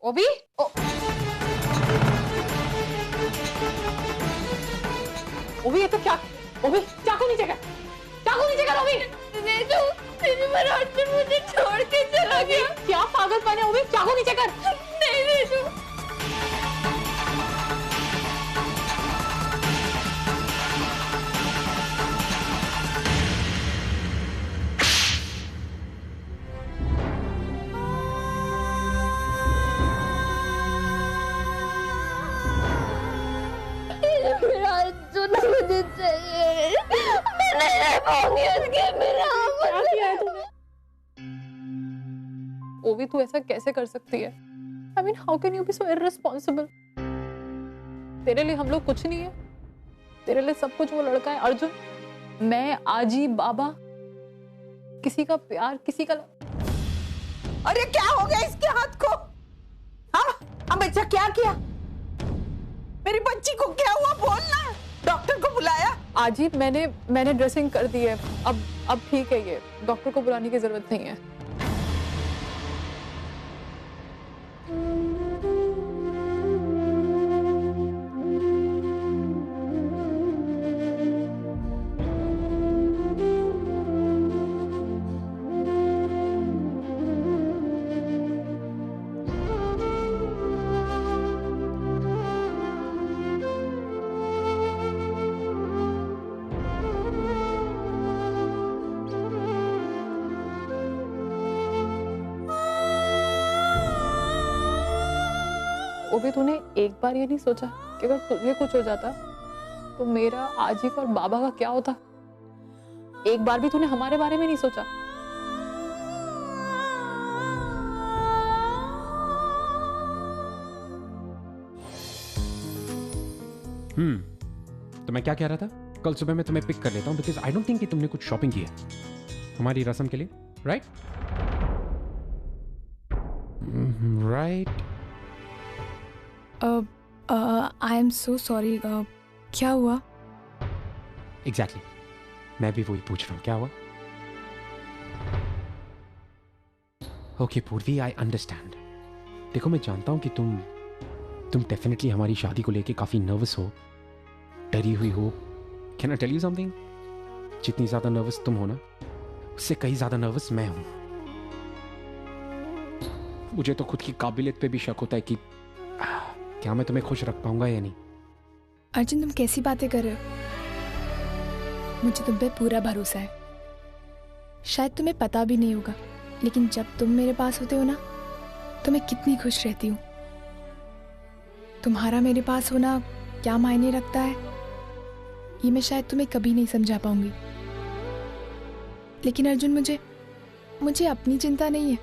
ओबी ओबी, ये तो क्या? ओबी चाकू नीचे कर, चाकू नीचे कर ओबी। मेरा अर्जुन मुझे छोड़ के चला गया। क्या पागलपन है ओबी, चाकू नीचे कर। नहीं रेजू, मेरा अर्जुन मुझे चाहिए। मैं नहीं रह पाऊंगी उसके बिना। क्या किया है तूने? ओबी तू ऐसा कैसे कर सकती है? I mean, how can you be so irresponsible? तेरे लिए हम लोग कुछ नहीं है, तेरे लिए सब कुछ वो लड़का है अर्जुन। मैं, आजी, बाबा, किसी का प्यार, किसी का। अरे क्या हो गया इसके हाथ को? हाँ बच्चा, क्या किया? मेरी बच्ची को क्या हुआ? बोलना, डॉक्टर को बुलाया? आजी मैंने ड्रेसिंग कर दी है, अब ठीक है, ये डॉक्टर को बुलाने की जरूरत नहीं है। वो भी तूने एक बार ये नहीं सोचा कि अगर तुझे कुछ हो जाता तो मेरा, आजी का और बाबा का क्या होता? एक बार भी तूने हमारे बारे में नहीं सोचा? तो मैं क्या कह रहा था, कल सुबह मैं तुम्हें पिक कर लेता हूँ बिकॉज आई डोंट थिंक कि तुमने कुछ शॉपिंग की है हमारी रस्म के लिए, right? Right. I am so sorry. क्या हुआ? एग्जैक्टली, मैं भी वही पूछ रहा हूँ, क्या हुआ? ओके पूर्वी, आई अंडरस्टैंड। देखो मैं जानता हूँ कि तुम डेफिनेटली हमारी शादी को लेके काफी नर्वस हो, डरी हुई हो। Can I tell you something? जितनी ज्यादा नर्वस तुम हो ना, उससे कहीं ज्यादा नर्वस मैं हूं। मुझे तो खुद की काबिलियत पे भी शक होता है कि क्या मैं तुम्हें खुश रख पाऊंगा या नहीं। अर्जुन तुम कैसी बातें कर रहे हो? मुझे तुम पे पूरा भरोसा है। शायद तुम्हें पता भी नहीं होगा, लेकिन जब तुम मेरे पास होते हो ना, तो मैं कितनी खुश रहती हूँ। तुम्हारा मेरे पास होना क्या मायने रखता है, ये मैं शायद तुम्हें कभी नहीं समझा पाऊंगी। लेकिन अर्जुन मुझे अपनी चिंता नहीं है,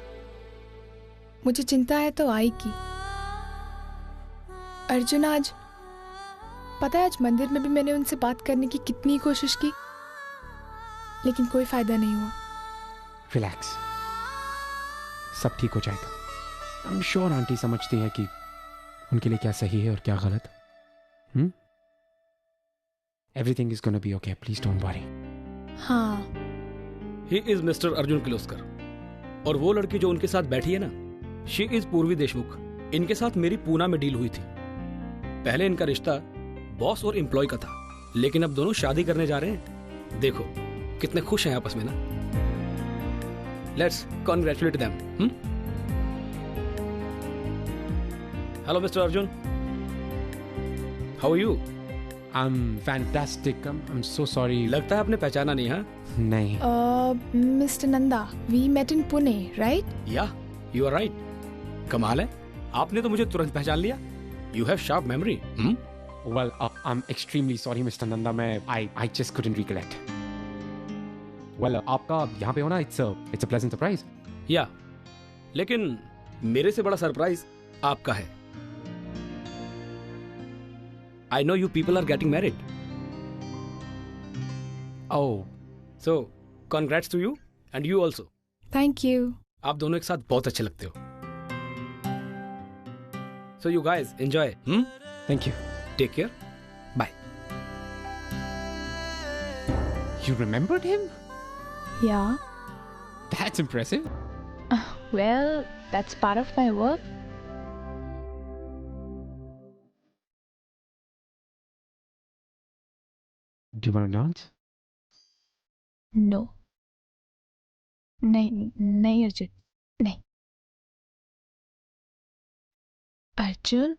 मुझे चिंता है तो आई की। अर्जुन पता है आज मंदिर में भी मैंने उनसे बात करने की कितनी कोशिश की, लेकिन कोई फायदा नहीं हुआ। रिलैक्स, सब ठीक हो जाएगा। आई एम श्योर आंटी समझती हैं कि उनके लिए क्या सही है और क्या गलत। Everything is gonna be okay, please don't worry. हाँ। He is mister Arjun Kirloskar, और वो लड़की जो उनके साथ बैठी है ना, शी इज पूर्वी देशमुख। इनके साथ मेरी पूना में डील हुई थी। पहले इनका रिश्ता बॉस और एम्प्लॉय का था, लेकिन अब दोनों शादी करने जा रहे हैं। देखो कितने खुश हैं आपस में ना। Let's congratulate them. Hello mister Arjun, how are you? I am fantastic. I am so sorry. लगता है आपने पहचाना नहीं। हाँ नहीं। Mister Nanda, we met in Pune, right? Yeah you are right. कमाल है, आपने तो मुझे तुरंत पहचान लिया। You have sharp memory. Well, I'm extremely sorry, Mr. Nanda. I just couldn't recollect. Well, आपका यहाँ पे होना it's a pleasant surprise. या लेकिन मेरे से बड़ा सरप्राइज आपका है। I know you people are getting married. Oh, so congrats to you and you also. Thank you. आप दोनों एक साथ बहुत अच्छे लगते हो। So you guys enjoy. thank you. Take care. Bye. You remembered him? Yeah. That's impressive. Well, that's part of my work. Do you want to dance? No, नहीं नहीं अर्जुन, नहीं। अर्जुन,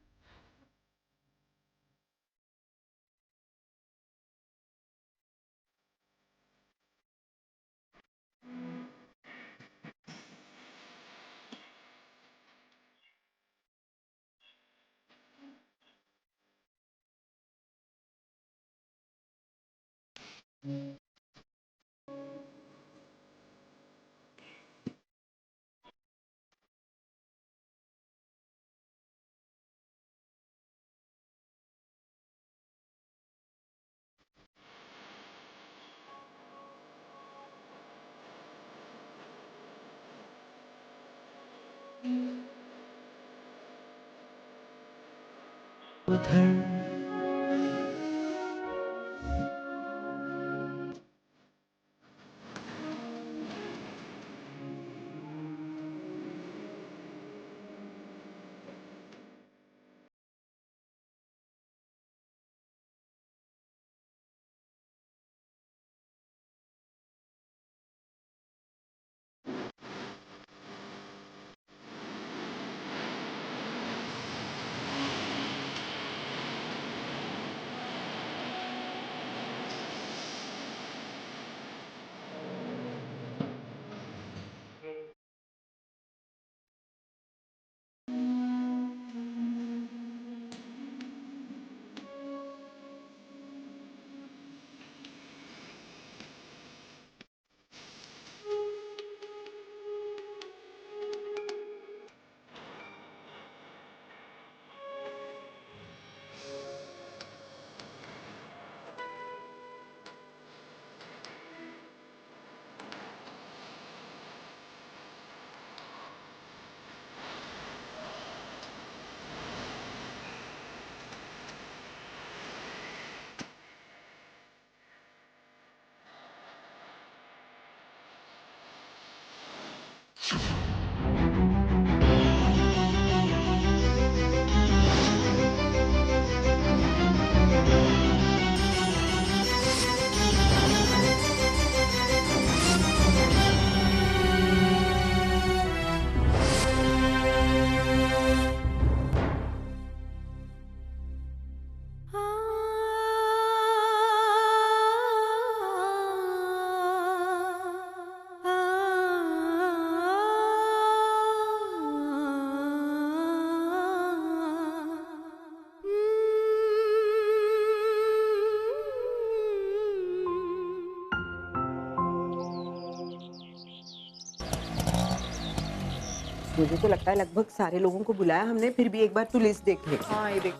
मुझे तो लगता है लगभग सारे लोगों को बुलाया हमने, फिर भी एक बार तू लिस्ट देख ले। हाँ ये देख,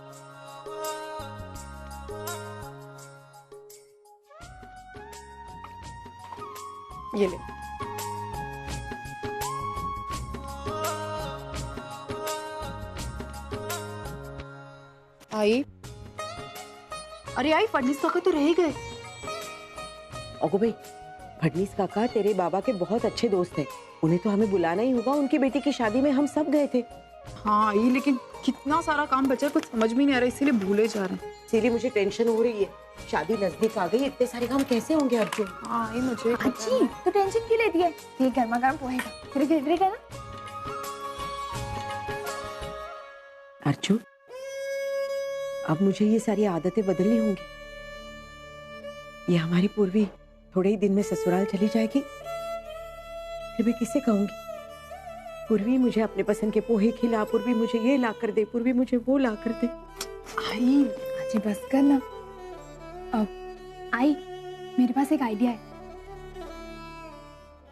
ये ले। आई, अरे आई, फडनीस काका तो रह ही गए। ओगो भाई, फडनीस काका तेरे बाबा के बहुत अच्छे दोस्त हैं, उन्हें तो हमें बुलाना ही होगा। उनकी बेटी की शादी में हम सब गए थे। हाँ आई, लेकिन कितना सारा काम बचा, कुछ समझ में नहीं आ रहा, इसीलिए भूले जा रहे हैं। इसीलिए मुझे टेंशन हो रही है, शादी नजदीक आ गई, इतने सारे काम कैसे होंगे अर्जुन? हाँ आई, मुझे अच्छी तो टेंशन क्यों लेती है? ये गर्मा गर्म पोहे तेरे फेवरेट है ना। अर्जुन, अब मुझे ये सारी आदतें बदलनी होंगी। ये हमारी पूर्वी थोड़े ही दिन में ससुराल चली जाएगी, फिर मैं किसे कहूंगी? पूर्वी मुझे अपने पसंद के पोहे खिला, पूर्वी मुझे ये ला कर दे, पूर्वी मुझे वो ला कर दे। आई अच्छी बस कर ना। अब आई, मेरे पास एक आइडिया है।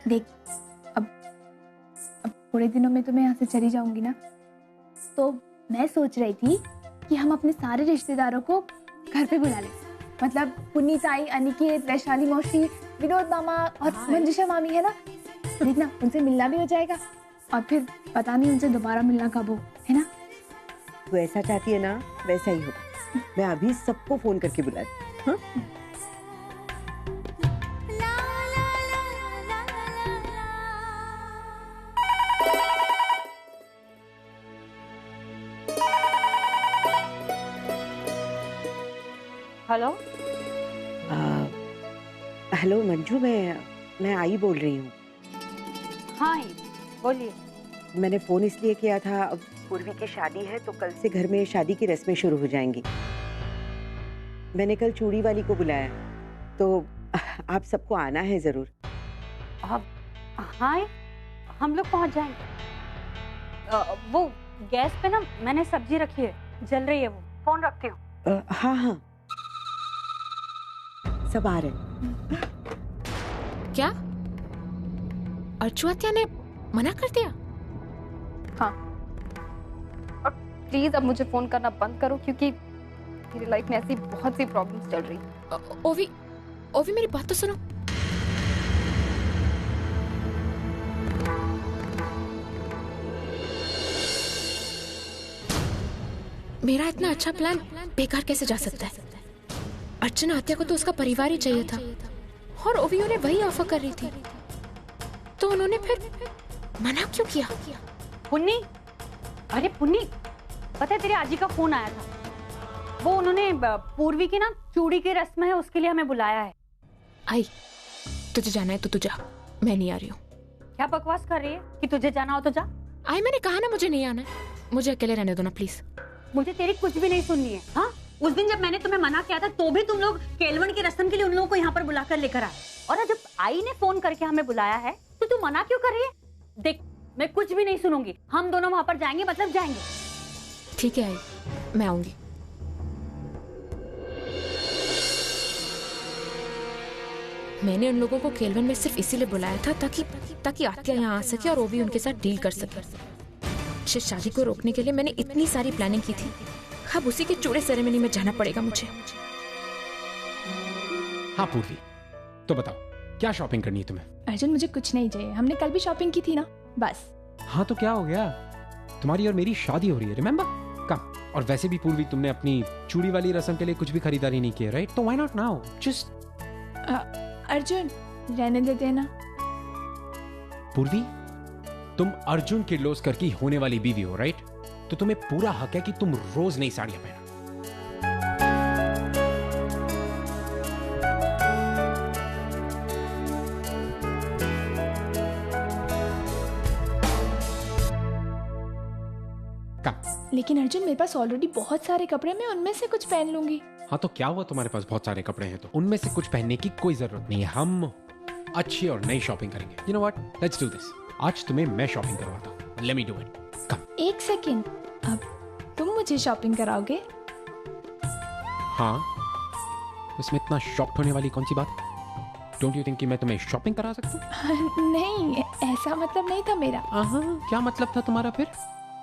देख, अब थोड़े दिनों में तो मैं यहाँ से चली जाऊंगी ना, तो मैं सोच रही थी कि हम अपने सारे रिश्तेदारों को घर पे बुला लें। मतलब पुन्नी ताई, अनिकेत, वैशाली मौसी, विनोद मामा और मंजुषा मामी है ना, देखना उनसे मिलना भी हो जाएगा, और फिर पता नहीं उनसे दोबारा मिलना कब हो, है ना। तू ऐसा चाहती है ना, वैसा ही होगा। मैं अभी सबको फोन करके बुलाती हूँ। हाँ? हेलो, हेलो मंजू, मैं आई बोल रही हूँ। हाँ बोलिए। मैंने फोन इसलिए किया था, अब पूर्वी की शादी है तो कल से घर में शादी की रस्में शुरू हो जाएंगी। मैंने कल चूड़ी वाली को बुलाया, तो आप सबको आना है जरूर। हाँ हम लोग पहुंच जाएंगे। वो गैस पे ना मैंने सब्जी रखी है, जल रही है, वो फोन रखती हूँ। हाँ हाँ, सब आ रहे हैं। क्या अर्चु आत्या ने मना कर दिया? हाँ, और प्लीज अब मुझे फोन करना बंद करो, क्योंकि मेरी लाइफ में ऐसी बहुत सी प्रॉब्लम्स चल रही हैं। ओवी मेरी बात तो सुनो। मेरा इतना अच्छा प्लान बेकार कैसे जा सकता है? अर्चना आत्या को तो उसका परिवार ही चाहिए था, और ओवी उन्हें वही ऑफर कर रही थी, तो उन्होंने फिर मना क्यों किया? पुन्नी, अरे पुन्नी, पता है तेरे आजी का फोन आया था। वो उन्होंने पूर्वी की ना चूड़ी की रस्म है, उसके लिए हमें बुलाया है। आई, तुझे जाना है तो तू जा, मैं नहीं आ रही हूँ। क्या बकवास कर रही है कि तुझे जाना हो तो जा। आई, मैंने कहा ना मुझे नहीं आना है, मुझे अकेले रहने दो ना प्लीज। मुझे तेरी कुछ भी नहीं सुननी है। हाँ, उस दिन जब मैंने तुम्हें मना किया था तो भी तुम लोग केलवन की रस्म के लिए उन लोगों को यहाँ पर बुलाकर लेकर आए, और जब आई ने फोन करके हमें बुलाया है तो तू मना क्यों कर रही है? देख, मैं कुछ भी नहीं सुनूंगी, हम दोनों वहां पर जाएंगे, मतलब जाएंगे। ठीक है आई, मैं आऊंगी। मैंने उन लोगों को केलवन में सिर्फ इसीलिए बुलाया था ताकि आत्या यहाँ आ सके और ओवी उनके साथ डील कर सके। इस शादी को रोकने के लिए मैंने इतनी सारी प्लानिंग की थी, अब उसी के चूड़े सेरेमनी में जाना पड़ेगा मुझे। हाँ पूर्वी, तो बताओ क्या शॉपिंग करनी है तुम्हें? अर्जुन, मुझे कुछ नहीं चाहिए, हमने कल भी शॉपिंग की थी ना, बस। हाँ तो क्या हो गया, तुम्हारी और मेरी शादी हो रही है, रिमेम्बर? कम। और वैसे भी पूर्वी, तुमने अपनी चूड़ी वाली रस्म के लिए कुछ भी खरीदारी नहीं की है, राइट? तो why not now, just. Arjun, रहने देते ना। पूर्वी, तुम अर्जुन किर्लोस्कर की होने वाली बीवी हो, राइट? तो तुम्हें पूरा हक है कि तुम रोज नई साड़ियां पहनो। लेकिन अर्जुन, मेरे पास ऑलरेडी बहुत सारे कपड़े, मैं उनमें से कुछ पहन लूंगी। हाँ तो क्या हुआ, तुम्हारे पास बहुत सारे कपड़े हैं तो उनमें से कुछ पहनने की कोई जरूरत नहीं है। हम अच्छी और नई शॉपिंग करेंगे। You know what, let's do this. आज तुम्हें मैं शॉपिंग करवाता हूँ, लेट मी डू इट। कम। एक सेकेंड, अब तुम मुझे शॉपिंग कराओगे? हाँ, इसमें इतना शॉक्ड होने वाली कौन सी बात? डोंट यू थिंक कि मैं तुम्हें शॉपिंग करा सकता हूँ? नहीं, ऐसा मतलब नहीं था मेरा। क्या मतलब था तुम्हारा फिर?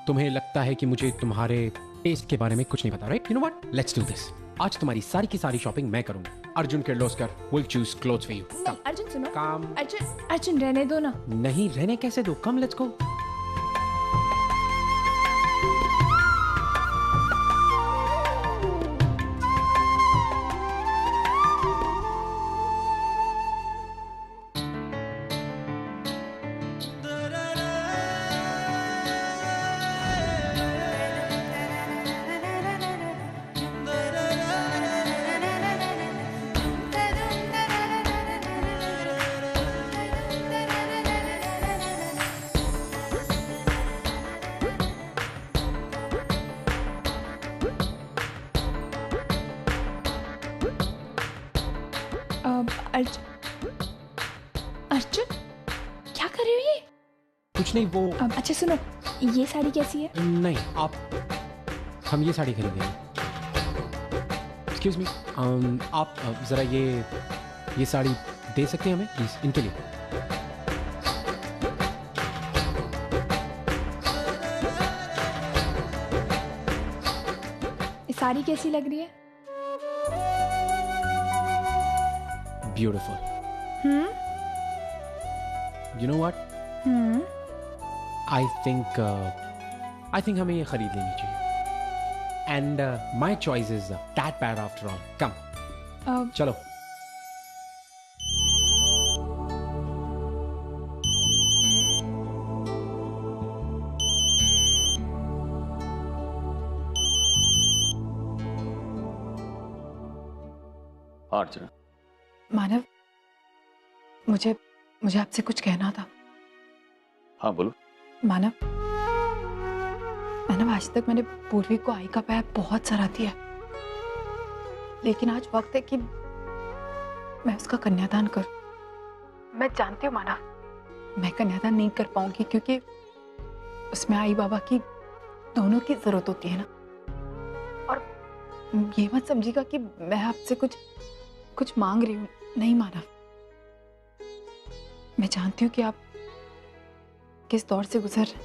तुम्हें लगता है कि मुझे तुम्हारे टेस्ट के बारे में कुछ नहीं पता, right? You know what, let's do this. आज तुम्हारी सारी की सारी शॉपिंग मैं करूंगा। Arjun Kirloskar will choose clothes for you. नहीं, अर्जुन सुनो। काम। अर्जुन रहने दो ना। नहीं, रहने कैसे दो? कम, लेट्स गो। अर्जुन, क्या कर रही हो ये? कुछ नहीं, वो अच्छा सुनो, ये साड़ी कैसी है? नहीं, हम ये साड़ी खरीदेंगे। एक्सक्यूज मी, आप जरा ये साड़ी दे सकते हैं हमें प्लीज, इनके लिए। ये साड़ी कैसी लग रही है? Beautiful. You know what? I think हमें ये खरीद लेनी चाहिए। And my choice is that bad after all. Come. चलो। अर्चना, मानव, मुझे मुझे आपसे कुछ कहना था। हाँ बोलो। मानव, आज तक मैंने पूर्वी को आई का पैर बहुत सराह दिया, लेकिन आज वक्त है कि मैं उसका कन्यादान करूं। मैं जानती हूँ मानव, मैं कन्यादान नहीं कर पाऊंगी क्योंकि उसमें आई बाबा की दोनों की जरूरत होती है ना। और ये मत समझिएगा कि मैं आपसे कुछ मांग रही हूँ, नहीं मानव। मैं जानती हूँ कि आप किस दौर से गुजर रहे हैं,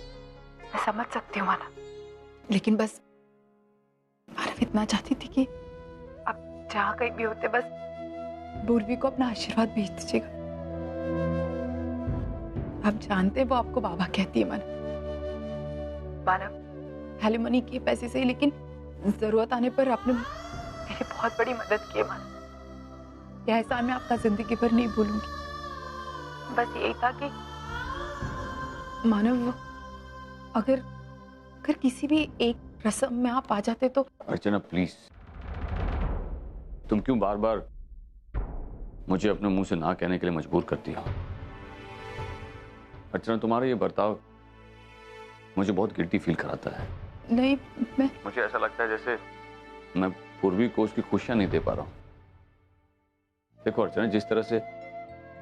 मैं समझ सकती हूँ मानव, लेकिन बस मानव इतना चाहती थी कि आप जहाँ कहीं भी होते बस पूर्वी को अपना आशीर्वाद भेज दीजिएगा। आप जानते हैं वो आपको बाबा कहती है मानव, एलिमनी के पैसे से ही, लेकिन जरूरत आने पर आपने मेरी बहुत बड़ी मदद की है मानव। यह एहसान मैं आपका जिंदगी भर नहीं भूलूंगी। बस यही था कि मानव, अगर किसी भी एक रस्म में आप आ जाते तो। अर्चना प्लीज, तुम क्यों बार बार मुझे अपने मुंह से ना कहने के लिए मजबूर करती हो? अर्चना, तुम्हारा ये बर्ताव मुझे बहुत गिल्टी फील कराता है। नहीं, मुझे ऐसा लगता है जैसे मैं पूर्वी को उसकी खुशियां नहीं दे पा रहा हूं। देखो अर्चना, जिस तरह से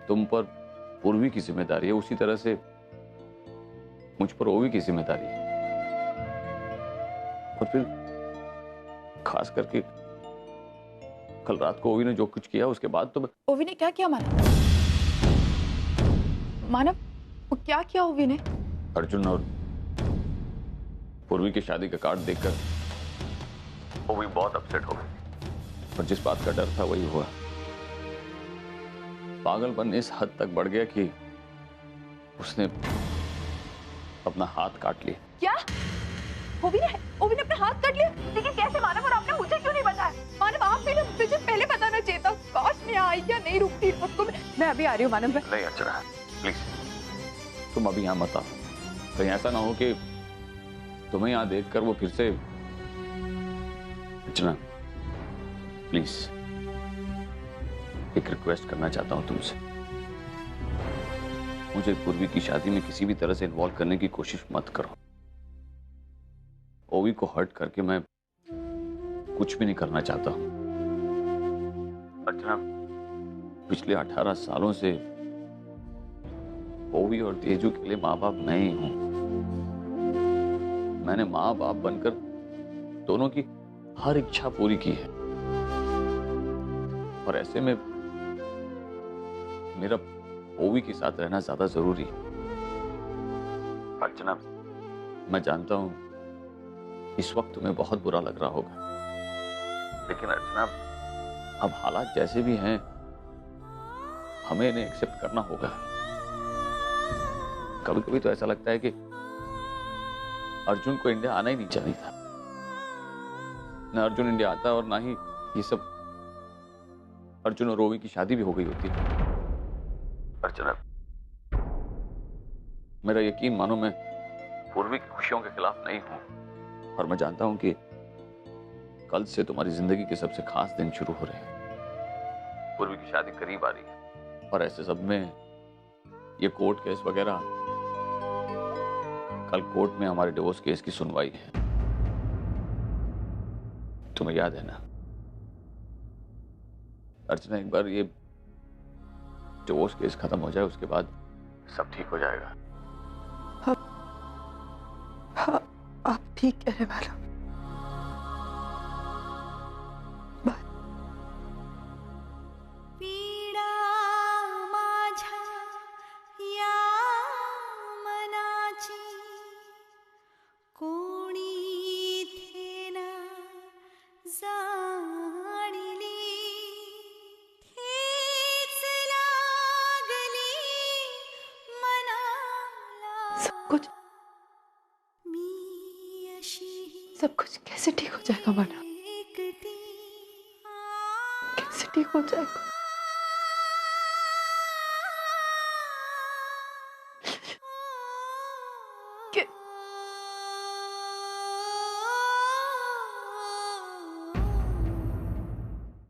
तुम पर पूर्वी की जिम्मेदारी है, उसी तरह से मुझ पर ओवी की जिम्मेदारी है। और फिर खास करके कल रात को ओवी ने जो कुछ किया उसके बाद तो ओवी ने क्या किया मानव, वो क्या किया ओवी ने? अर्जुन और पूर्वी की शादी का कार्ड देखकर ओवी बहुत अपसेट हो गई और जिस बात का डर था वही हुआ। पागलपन इस हद तक बढ़ गया कि उसने अपना हाथ काट लिया। क्या? ओवी ने अपना हाथ काट लिया? लेकिन कैसे मानव, और आपने मुझे क्यों नहीं बताया? मानव, आप भी मुझे पहले बताना चाहिए था। काश मैं आई या नहीं रुकती उसको। मैं अभी आ रही हूँ मानव। नहीं अर्चना प्लीज, तुम अभी यहाँ मत आओ। कहीं ऐसा ना हो कि तुम्हें यहाँ देखकर वो फिर से। अर्चना प्लीज, एक रिक्वेस्ट करना चाहता हूँ तुमसे। मुझे पूर्वी की शादी में किसी भी तरह से इन्वॉल्व करने की कोशिश मत करो। ओवी को हर्ट करके मैं कुछ भी नहीं करना चाहता हूं। अर्चना, पिछले 18 सालों से ओवी और तेजू के लिए माँ बाप मैं ही हूं। मैंने माँ बाप बनकर दोनों की हर इच्छा पूरी की है और ऐसे में मेरा ओवी के साथ रहना ज्यादा जरूरी है। अर्चना, मैं जानता हूं इस वक्त तुम्हें बहुत बुरा लग रहा होगा, लेकिन अर्चना अब हालात जैसे भी हैं हमें इन्हें एक्सेप्ट करना होगा। कभी कभी तो ऐसा लगता है कि अर्जुन को इंडिया आना ही नहीं चाहिए था। न अर्जुन इंडिया आता और ना ही ये सब अर्जुन और ओवी की शादी भी हो गई होती। अर्चना, मेरा यकीन मानो, मैं पूर्वी की खुशियों के खिलाफ नहीं हूं और मैं जानता हूं कि कल से तुम्हारी जिंदगी के सबसे खास दिन शुरू हो रहे हैं। पूर्वी की शादी करीब आ रही है और ऐसे सब में ये कोर्ट केस वगैरह, कल कोर्ट में हमारे डिवोर्स केस की सुनवाई है। तुम्हें याद है ना अर्चना, एक बार ये डिवोर्स केस खत्म हो जाए उसके बाद सब ठीक हो जाएगा। हाँ, आप ठीक कह रहे मैडम। सब कुछ कैसे ठीक हो जाएगा माना? कैसे ठीक हो जाएगा?